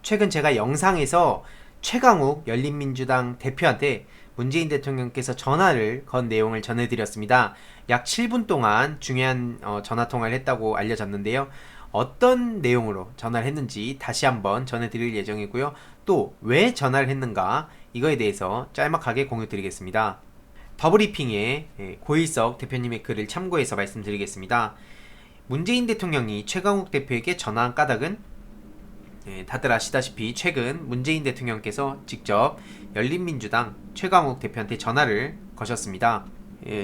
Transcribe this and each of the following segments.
최근 제가 영상에서 최강욱 열린민주당 대표한테 문재인 대통령께서 전화를 건 내용을 전해드렸습니다. 약 7분 동안 중요한 전화통화를 했다고 알려졌는데요. 어떤 내용으로 전화를 했는지 다시 한번 전해드릴 예정이고요. 또 왜 전화를 했는가 이거에 대해서 짤막하게 공유드리겠습니다. 더브리핑에 고일석 대표님의 글을 참고해서 말씀드리겠습니다. 문재인 대통령이 최강욱 대표에게 전화한 까닭은 다들 아시다시피 최근 문재인 대통령께서 직접 열린민주당 최강욱 대표한테 전화를 거셨습니다.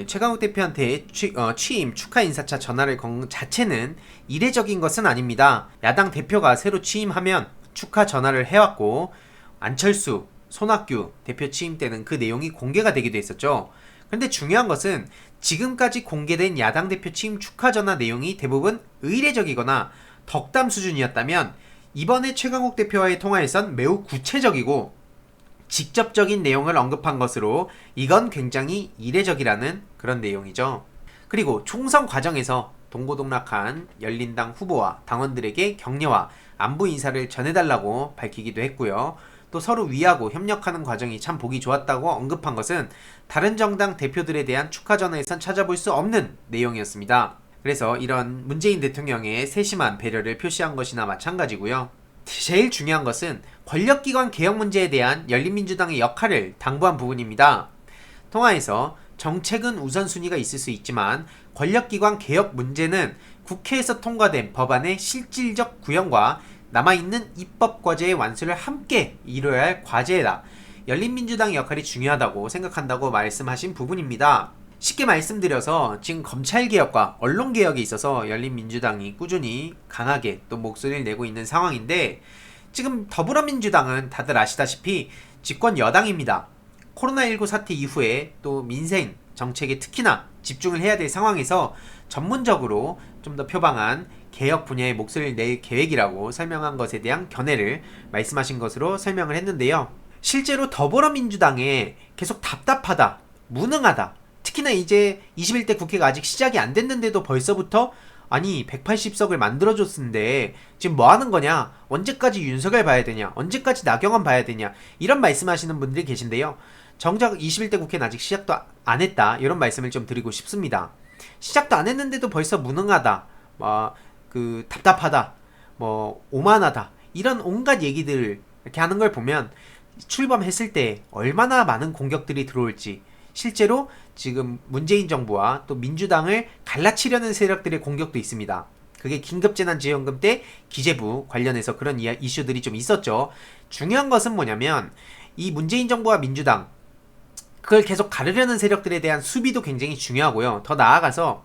최강욱 대표한테 취임 축하 인사차 전화를 건 자체는 이례적인 것은 아닙니다. 야당 대표가 새로 취임하면 축하 전화를 해왔고 안철수, 손학규 대표 취임 때는 그 내용이 공개가 되기도 했었죠. 그런데 중요한 것은 지금까지 공개된 야당 대표 취임 축하 전화 내용이 대부분 의례적이거나 덕담 수준이었다면 이번에 최강욱 대표와의 통화에선 매우 구체적이고 직접적인 내용을 언급한 것으로 이건 굉장히 이례적이라는 그런 내용이죠. 그리고 총선 과정에서 동고동락한 열린당 후보와 당원들에게 격려와 안부 인사를 전해달라고 밝히기도 했고요. 또 서로 위하고 협력하는 과정이 참 보기 좋았다고 언급한 것은 다른 정당 대표들에 대한 축하 전화에선 찾아볼 수 없는 내용이었습니다. 그래서 이런 문재인 대통령의 세심한 배려를 표시한 것이나 마찬가지고요. 제일 중요한 것은 권력기관 개혁 문제에 대한 열린민주당의 역할을 당부한 부분입니다. 통화에서 정책은 우선순위가 있을 수 있지만 권력기관 개혁 문제는 국회에서 통과된 법안의 실질적 구현과 남아있는 입법과제의 완수를 함께 이뤄야 할 과제다. 열린민주당의 역할이 중요하다고 생각한다고 말씀하신 부분입니다. 쉽게 말씀드려서 지금 검찰개혁과 언론개혁에 있어서 열린민주당이 꾸준히 강하게 또 목소리를 내고 있는 상황인데 지금 더불어민주당은 다들 아시다시피 집권 여당입니다. 코로나19 사태 이후에 또 민생 정책에 특히나 집중을 해야 될 상황에서 전문적으로 좀 더 표방한 개혁 분야의 목소리를 낼 계획이라고 설명한 것에 대한 견해를 말씀하신 것으로 설명을 했는데요. 실제로 더불어민주당에 계속 답답하다, 무능하다, 특히나 이제 21대 국회가 아직 시작이 안 됐는데도 벌써부터 아니 180석을 만들어줬는데 지금 뭐 하는 거냐, 언제까지 윤석열 봐야 되냐, 언제까지 나경원 봐야 되냐 이런 말씀하시는 분들이 계신데요. 정작 21대 국회는 아직 시작도 안 했다 이런 말씀을 좀 드리고 싶습니다. 시작도 안 했는데도 벌써 무능하다, 답답하다, 오만하다 이런 온갖 얘기들 이렇게 하는 걸 보면 출범했을 때 얼마나 많은 공격들이 들어올지, 실제로 지금 문재인 정부와 또 민주당을 갈라치려는 세력들의 공격도 있습니다. 그게 긴급재난지원금 때 기재부 관련해서 그런 이슈들이 좀 있었죠. 중요한 것은 뭐냐면 이 문재인 정부와 민주당 그걸 계속 가르려는 세력들에 대한 수비도 굉장히 중요하고요. 더 나아가서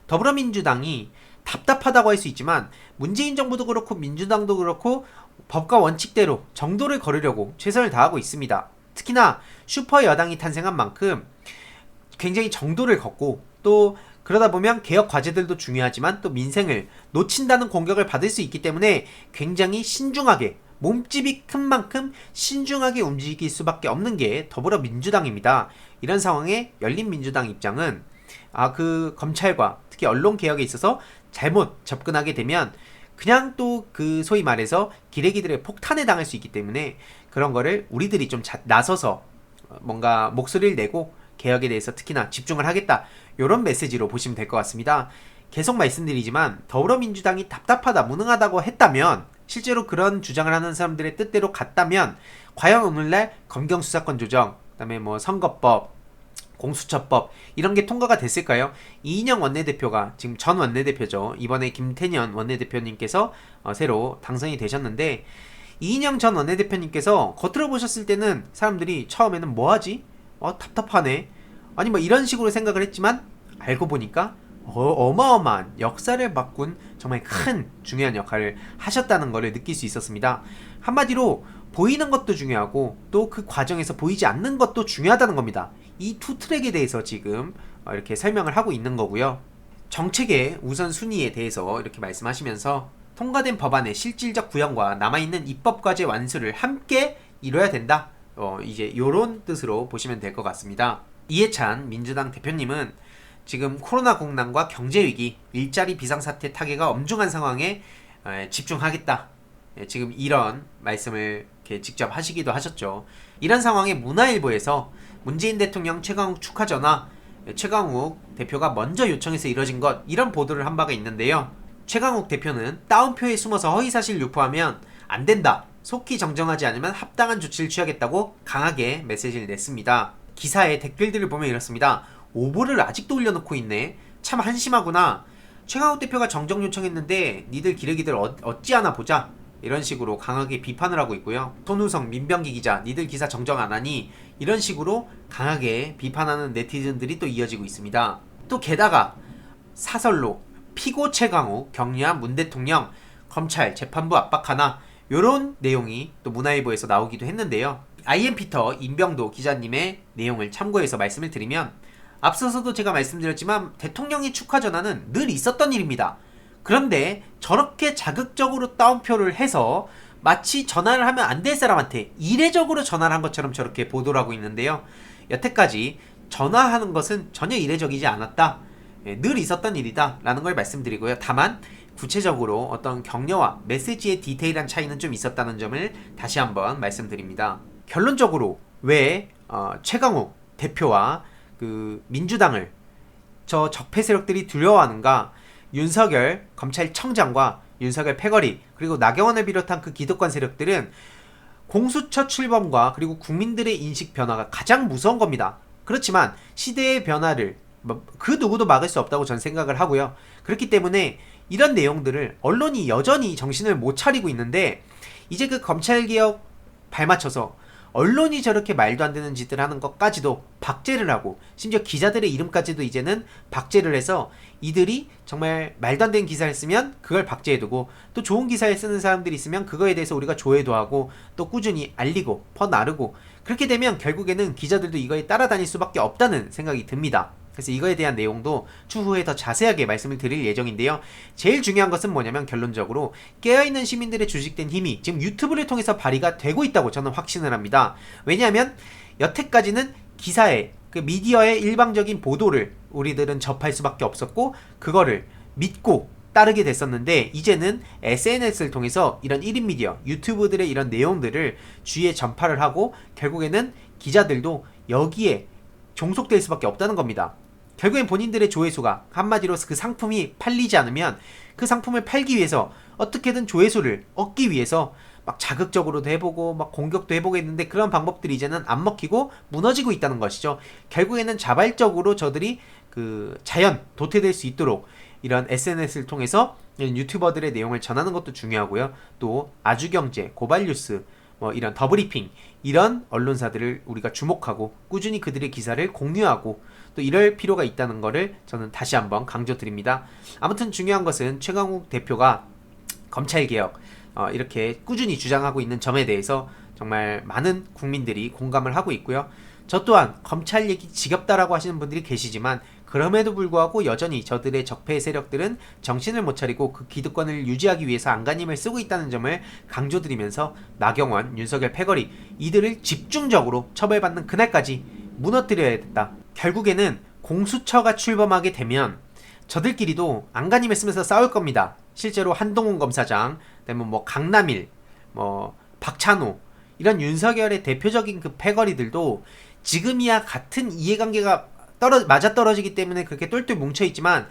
더불어민주당이 답답하다고 할 수 있지만 문재인 정부도 그렇고 민주당도 그렇고 법과 원칙대로 정도를 걸으려고 최선을 다하고 있습니다. 특히나 슈퍼 여당이 탄생한 만큼 굉장히 정도를 걷고 또 그러다 보면 개혁 과제들도 중요하지만 또 민생을 놓친다는 공격을 받을 수 있기 때문에 굉장히 신중하게, 몸집이 큰 만큼 신중하게 움직일 수밖에 없는 게 더불어민주당입니다. 이런 상황에 열린민주당 입장은 그 검찰과 특히 언론개혁에 있어서 잘못 접근하게 되면 그냥 또 그 소위 말해서 기레기들의 폭탄에 당할 수 있기 때문에 그런 거를 우리들이 좀 나서서 뭔가 목소리를 내고 개혁에 대해서 특히나 집중을 하겠다 이런 메시지로 보시면 될 것 같습니다. 계속 말씀드리지만 더불어민주당이 답답하다, 무능하다고 했다면, 실제로 그런 주장을 하는 사람들의 뜻대로 갔다면 과연 오늘날 검경수사권 조정, 그다음에 선거법, 공수처법 이런 게 통과가 됐을까요? 이인영 원내대표가 지금 전 원내대표죠. 이번에 김태년 원내대표님께서 새로 당선이 되셨는데 이인영 전 원내대표님께서 겉으로 보셨을 때는 사람들이 처음에는 뭐하지? 답답하네. 아니 이런 식으로 생각을 했지만 알고 보니까 어마어마한 역사를 바꾼 정말 큰 중요한 역할을 하셨다는 것을 느낄 수 있었습니다. 한마디로 보이는 것도 중요하고 또 그 과정에서 보이지 않는 것도 중요하다는 겁니다. 이 투 트랙에 대해서 지금 이렇게 설명을 하고 있는 거고요. 정책의 우선순위에 대해서 이렇게 말씀하시면서 통과된 법안의 실질적 구현과 남아있는 입법과제 완수를 함께 이뤄야 된다. 이제 요런 뜻으로 보시면 될 것 같습니다. 이해찬 민주당 대표님은 지금 코로나 공난과 경제위기, 일자리 비상사태 타개가 엄중한 상황에 집중하겠다. 지금 이런 말씀을 이렇게 직접 하시기도 하셨죠. 이런 상황에 문화일보에서 문재인 대통령 최강욱 축하 전화, 최강욱 대표가 먼저 요청해서 이뤄진 것, 이런 보도를 한 바가 있는데요. 최강욱 대표는 따옴표에 숨어서 허위사실 유포하면 안 된다, 속히 정정하지 않으면 합당한 조치를 취하겠다고 강하게 메시지를 냈습니다. 기사의 댓글들을 보면 이렇습니다. 오보를 아직도 올려놓고 있네, 참 한심하구나, 최강욱 대표가 정정 요청했는데 니들 기레기들 어찌하나 보자, 이런 식으로 강하게 비판을 하고 있고요. 손우성, 민병기 기자, 니들 기사 정정 안 하니, 이런 식으로 강하게 비판하는 네티즌들이 또 이어지고 있습니다. 또 게다가 사설로 피고 최강욱 격려한 문 대통령, 검찰 재판부 압박하나, 요런 내용이 또 문화일보에서 나오기도 했는데요. IM피터 임병도 기자님의 내용을 참고해서 말씀을 드리면, 앞서서도 제가 말씀드렸지만 대통령의 축하 전화는 늘 있었던 일입니다. 그런데 저렇게 자극적으로 따옴표를 해서 마치 전화를 하면 안 될 사람한테 이례적으로 전화를 한 것처럼 저렇게 보도를 하고 있는데요. 여태까지 전화하는 것은 전혀 이례적이지 않았다, 늘 있었던 일이다 라는 걸 말씀드리고요. 다만 구체적으로 어떤 격려와 메시지의 디테일한 차이는 좀 있었다는 점을 다시 한번 말씀드립니다. 결론적으로 왜 최강욱 대표와 그 민주당을 저 적폐 세력들이 두려워하는가? 윤석열 검찰청장과 윤석열 패거리, 그리고 나경원을 비롯한 그 기득권 세력들은 공수처 출범과 그리고 국민들의 인식 변화가 가장 무서운 겁니다. 그렇지만 시대의 변화를 그 누구도 막을 수 없다고 전 생각을 하고요. 그렇기 때문에 이런 내용들을 언론이 여전히 정신을 못 차리고 있는데, 이제 그 검찰개혁 발맞춰서 언론이 저렇게 말도 안 되는 짓을 하는 것까지도 박제를 하고, 심지어 기자들의 이름까지도 이제는 박제를 해서 이들이 정말 말도 안 되는 기사를 쓰면 그걸 박제해두고, 또 좋은 기사를 쓰는 사람들이 있으면 그거에 대해서 우리가 조회도 하고 또 꾸준히 알리고 퍼나르고, 그렇게 되면 결국에는 기자들도 이거에 따라다닐 수밖에 없다는 생각이 듭니다. 그래서 이거에 대한 내용도 추후에 더 자세하게 말씀을 드릴 예정인데요. 제일 중요한 것은 뭐냐면, 결론적으로 깨어있는 시민들의 조직된 힘이 지금 유튜브를 통해서 발휘가 되고 있다고 저는 확신을 합니다. 왜냐하면 여태까지는 기사에, 그 미디어의 일방적인 보도를 우리들은 접할 수밖에 없었고 그거를 믿고 따르게 됐었는데, 이제는 SNS를 통해서 이런 1인 미디어, 유튜브들의 이런 내용들을 주위에 전파를 하고 결국에는 기자들도 여기에 종속될 수밖에 없다는 겁니다. 결국엔 본인들의 조회수가, 한마디로 그 상품이 팔리지 않으면 그 상품을 팔기 위해서 어떻게든 조회수를 얻기 위해서 막 자극적으로도 해보고 막 공격도 해보고 했는데, 그런 방법들이 이제는 안 먹히고 무너지고 있다는 것이죠. 결국에는 자발적으로 저들이 그 자연 도태될 수 있도록 이런 SNS를 통해서 이런 유튜버들의 내용을 전하는 것도 중요하고요. 또 아주경제, 고발뉴스, 뭐 이런 더브리핑, 이런 언론사들을 우리가 주목하고 꾸준히 그들의 기사를 공유하고 또 이럴 필요가 있다는 것을 저는 다시 한번 강조드립니다. 아무튼 중요한 것은 최강욱 대표가 검찰개혁 이렇게 꾸준히 주장하고 있는 점에 대해서 정말 많은 국민들이 공감을 하고 있고요. 저 또한 검찰 얘기 지겹다라고 하시는 분들이 계시지만, 그럼에도 불구하고 여전히 저들의 적폐 세력들은 정신을 못 차리고 그 기득권을 유지하기 위해서 안간힘을 쓰고 있다는 점을 강조드리면서, 나경원, 윤석열 패거리, 이들을 집중적으로 처벌받는 그날까지 무너뜨려야 된다. 결국에는 공수처가 출범하게 되면 저들끼리도 안간힘을 쓰면서 싸울 겁니다. 실제로 한동훈 검사장, 그다음에 뭐 강남일, 뭐 박찬호, 이런 윤석열의 대표적인 그 패거리들도 지금이야 같은 이해관계가 맞아떨어지기 때문에 그렇게 똘똘 뭉쳐있지만,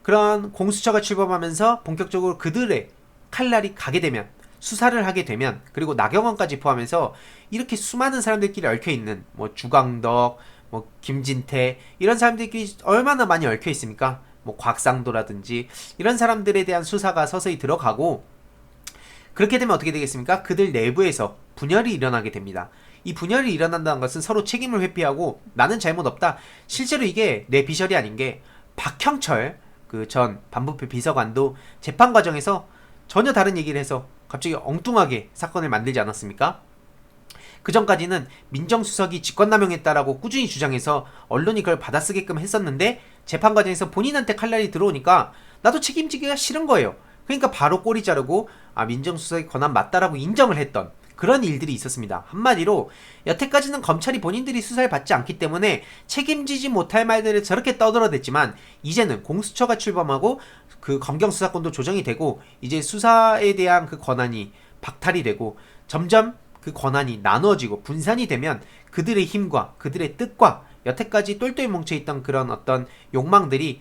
그런 공수처가 출범하면서 본격적으로 그들의 칼날이 가게 되면, 수사를 하게 되면, 그리고 나경원까지 포함해서 이렇게 수많은 사람들끼리 얽혀있는 뭐 주광덕, 뭐 김진태, 이런 사람들끼리 얼마나 많이 얽혀있습니까? 뭐 곽상도라든지 이런 사람들에 대한 수사가 서서히 들어가고, 그렇게 되면 어떻게 되겠습니까? 그들 내부에서 분열이 일어나게 됩니다. 이 분열이 일어난다는 것은 서로 책임을 회피하고 나는 잘못 없다. 실제로 이게 내 비셜이 아닌 게, 박형철 그 전 반부패 비서관도 재판 과정에서 전혀 다른 얘기를 해서 갑자기 엉뚱하게 사건을 만들지 않았습니까? 그 전까지는 민정수석이 직권남용했다라고 꾸준히 주장해서 언론이 그걸 받아쓰게끔 했었는데, 재판 과정에서 본인한테 칼날이 들어오니까 나도 책임지기가 싫은 거예요. 그러니까 바로 꼬리 자르고 민정수석의 권한 맞다라고 인정을 했던 그런 일들이 있었습니다. 한마디로 여태까지는 검찰이 본인들이 수사를 받지 않기 때문에 책임지지 못할 말들을 저렇게 떠들어댔지만, 이제는 공수처가 출범하고 그 검경 수사권도 조정이 되고 이제 수사에 대한 그 권한이 박탈이 되고 점점 그 권한이 나누어지고 분산이 되면 그들의 힘과 그들의 뜻과 여태까지 똘똘 뭉쳐있던 그런 어떤 욕망들이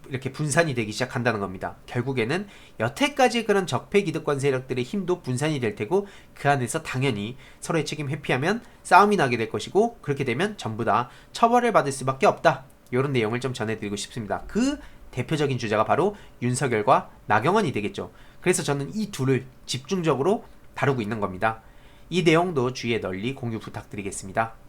이렇게 분산이 되기 시작한다는 겁니다. 결국에는 여태까지 그런 적폐 기득권 세력들의 힘도 분산이 될 테고 그 안에서 당연히 서로의 책임 회피하면 싸움이 나게 될 것이고 그렇게 되면 전부 다 처벌을 받을 수밖에 없다. 이런 내용을 좀 전해드리고 싶습니다. 그 대표적인 주자가 바로 윤석열과 나경원이 되겠죠. 그래서 저는 이 둘을 집중적으로 다루고 있는 겁니다. 이 내용도 주위에 널리 공유 부탁드리겠습니다.